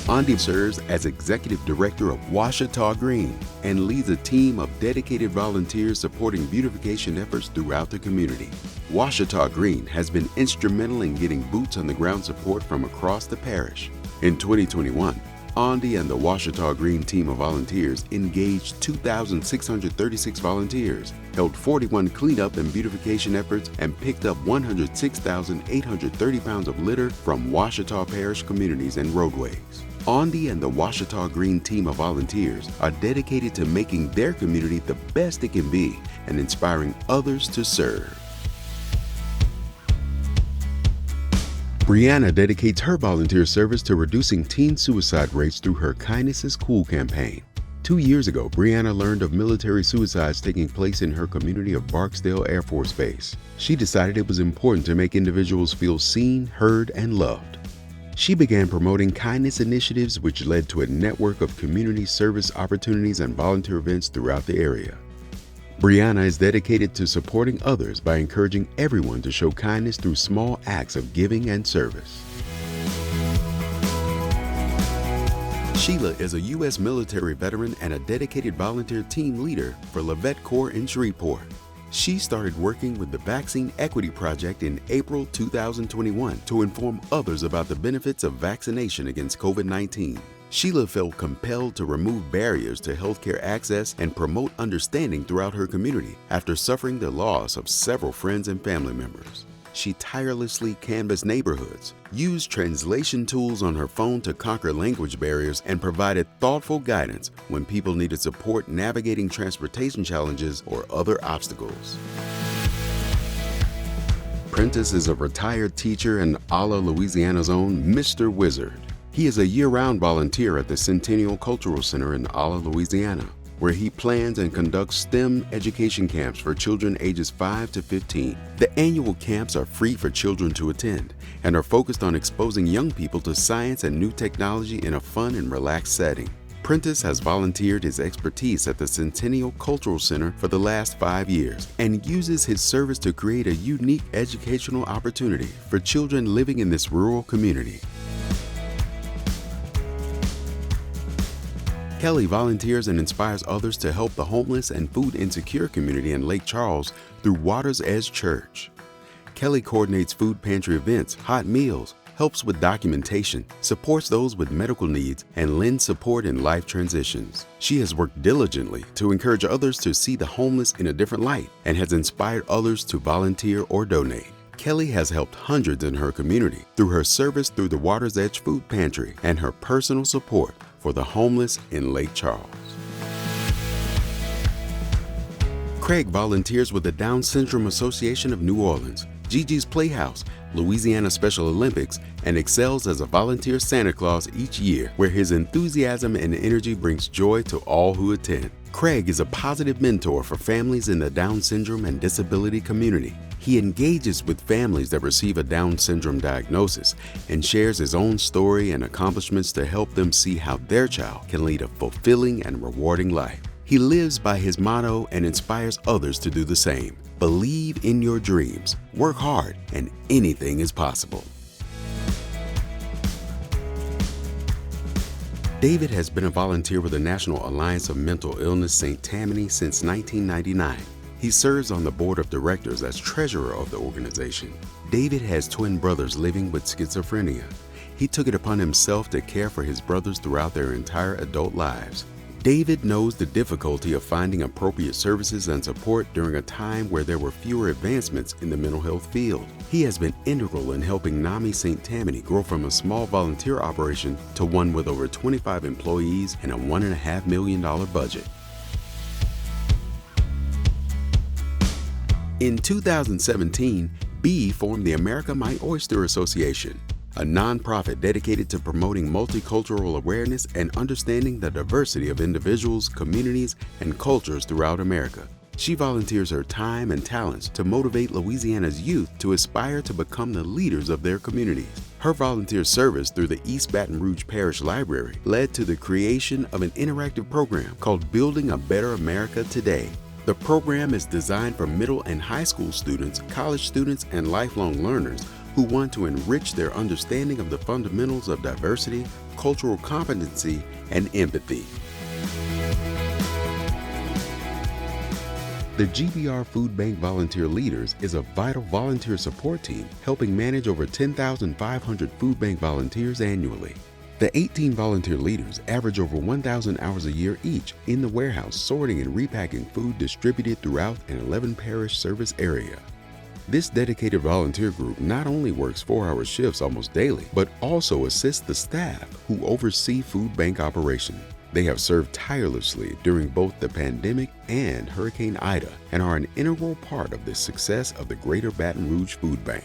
Andy serves as Executive Director of Ouachita Green and leads a team of dedicated volunteers supporting beautification efforts throughout the community. Ouachita Green has been instrumental in getting boots on the ground support from across the parish. In 2021, Andy and the Ouachita Green team of volunteers engaged 2,636 volunteers, held 41 cleanup and beautification efforts, and picked up 106,830 pounds of litter from Ouachita Parish communities and roadways. Andy and the Ouachita Green team of volunteers are dedicated to making their community the best it can be and inspiring others to serve. Brianna dedicates her volunteer service to reducing teen suicide rates through her Kindness is Cool campaign. 2 years ago, Brianna learned of military suicides taking place in her community of Barksdale Air Force Base. She decided it was important to make individuals feel seen, heard, and loved. She began promoting kindness initiatives, which led to a network of community service opportunities and volunteer events throughout the area. Brianna is dedicated to supporting others by encouraging everyone to show kindness through small acts of giving and service. Sheila is a U.S. military veteran and a dedicated volunteer team leader for AmeriCorps in Shreveport. She started working with the Vaccine Equity Project in April 2021 to inform others about the benefits of vaccination against COVID-19. Sheila felt compelled to remove barriers to healthcare access and promote understanding throughout her community after suffering the loss of several friends and family members. She tirelessly canvassed neighborhoods, used translation tools on her phone to conquer language barriers, and provided thoughtful guidance when people needed support navigating transportation challenges or other obstacles. Prentice is a retired teacher and Alla, Louisiana's own Mr. Wizard. He is a year-round volunteer at the Centennial Cultural Center in Alla, Louisiana, where he plans and conducts STEM education camps for children ages 5 to 15. The annual camps are free for children to attend and are focused on exposing young people to science and new technology in a fun and relaxed setting. Prentice has volunteered his expertise at the Centennial Cultural Center for the last 5 years and uses his service to create a unique educational opportunity for children living in this rural community. Kelly volunteers and inspires others to help the homeless and food insecure community in Lake Charles through Water's Edge Church. Kelly coordinates food pantry events, hot meals, helps with documentation, supports those with medical needs, and lends support in life transitions. She has worked diligently to encourage others to see the homeless in a different light and has inspired others to volunteer or donate. Kelly has helped hundreds in her community through her service through the Water's Edge Food Pantry and her personal support for the homeless in Lake Charles. Craig volunteers with the Down Syndrome Association of New Orleans, Gigi's Playhouse, Louisiana Special Olympics, and excels as a volunteer Santa Claus each year, where his enthusiasm and energy brings joy to all who attend. Craig is a positive mentor for families in the Down syndrome and disability community. He engages with families that receive a Down syndrome diagnosis and shares his own story and accomplishments to help them see how their child can lead a fulfilling and rewarding life. He lives by his motto and inspires others to do the same. Believe in your dreams, work hard, and anything is possible. David has been a volunteer with the National Alliance of Mental Illness St. Tammany since 1999. He serves on the board of directors as treasurer of the organization. David has twin brothers living with schizophrenia. He took it upon himself to care for his brothers throughout their entire adult lives. David knows the difficulty of finding appropriate services and support during a time where there were fewer advancements in the mental health field. He has been integral in helping NAMI St. Tammany grow from a small volunteer operation to one with over 25 employees and a $1.5 million budget. In 2017, B formed the America My Oyster Association, a nonprofit dedicated to promoting multicultural awareness and understanding the diversity of individuals, communities, and cultures throughout America. She volunteers her time and talents to motivate Louisiana's youth to aspire to become the leaders of their communities. Her volunteer service through the East Baton Rouge Parish Library led to the creation of an interactive program called Building a Better America Today. The program is designed for middle and high school students, college students, and lifelong learners who want to enrich their understanding of the fundamentals of diversity, cultural competency and empathy. The GBR Food Bank Volunteer Leaders is a vital volunteer support team helping manage over 10,500 food bank volunteers annually. The 18 volunteer leaders average over 1,000 hours a year each in the warehouse sorting and repacking food distributed throughout an 11-parish service area. This dedicated volunteer group not only works 4-hour shifts almost daily, but also assists the staff who oversee food bank operation. They have served tirelessly during both the pandemic and Hurricane Ida and are an integral part of the success of the Greater Baton Rouge Food Bank.